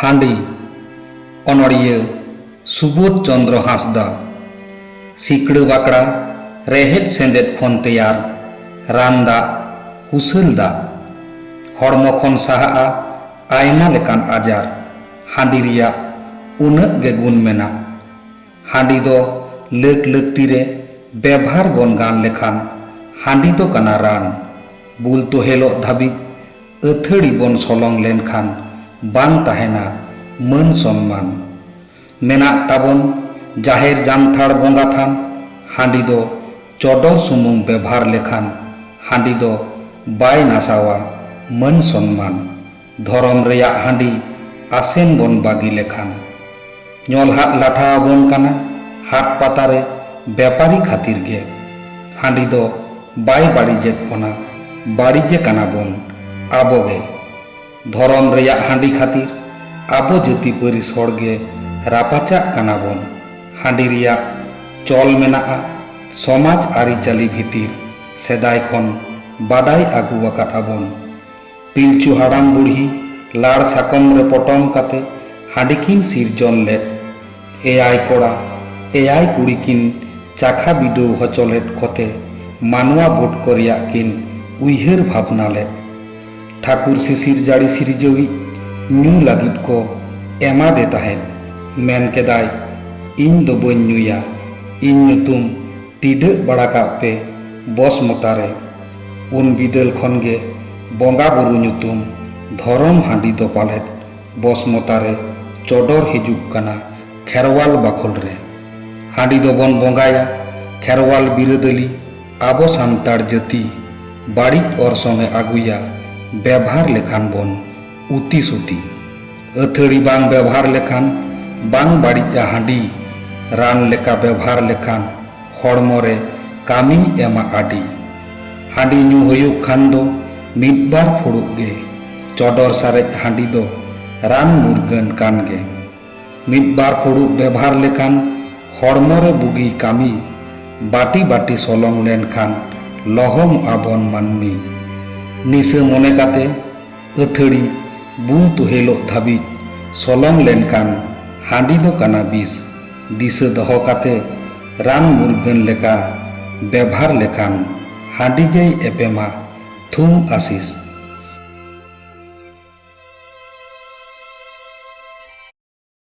हांडी अनड़िया सुबोध चंद्र हांसदा सिकड़ बाकड़ा रेहेद सेंदेद खन तैयार रान दा कुशल दा हड़मो खन साहा आयमा लेकान आजार हांडी रिया उनग गे गुण मेना हांडी दो लक लकती रे बेभार बन गान लेखान हांडी दो कना रान बुल तो हेलो धाबी अथड़ी बन सलंग लेनखान बांग ताहेना मन सम्मान मेना ताबन जाहेर जानथाड़ बंगा थान हांडी दो चौदह सुमुंग बेभार लेखान हांडी दो बाय नासावा मन सम्मान धरम रेया हांडी आसेन बन बागी लेखान नल हाथ लाठा बन काना हाट पातारे व्यापारी खातिर गे हांडी दो बाय बाड़ीजेत बना बाड़ीजे काना बन आबोगे धरम रेया हांडी खातिर आबो जाति परिस हड़गे रापाचा काना बन हांडी रिया चल मेनाआ समाज आरिचाली भितिर सेदाय खन बाडाय आगु आकाद आबन पिलचु हाड़ाम बुढ़ी लाड़ साकम रे पटम काते हांडी किन सिरजन लेद एआई कोड़ा एआई कुड़ी किन चाखा बिडो हचलेद कते मानवा बोट करिया किन उइहर भावना लेद ठाकुर सिसिर जाड़ी सिरजवी न्यू लागिद को एमा दे ताहेन मेन केदाय इन दो बन न्यूया इन नुतुम टिडे बड़ा पे बस मतारे उन बिदल खनगे बंगा बुरु नुतुम धरम हांडी दो पालेत बस मतारे चौडर हिजुक कना खेरवाल बाखल रे हांडी दो बन बंगाया खेरवाल बिरदली आबो सान्ताड़ जाति बाड़िज अरसंगे आगुया व्यवहार लेखान बन उती सुती अथड़ी बांग व्यवहार लेखान बांग बाड़िजा हांडी रान लेका व्यवहार लेखान हड़मोरे कामी एमा आडी हांडी न्यू हुयुक खान दो मिदबार फुड़ुक गे चौडर सारेज हांडी दो रान मुरगन कान गे मिदबार फुड़ुक व्यवहार लेखान हड़मोरे बुगी कामी बाटी बाटी सलंग लेन खान लहम आबन मानमी निसे मने काते अथड़ी बुल तो हेलो धाबी सलंग लेनकान हांडी दो काना बिस दिसे दहो काते रान मुरगन लेका व्यवहार लेखान हांडी गई एपेमा थुम आशीष।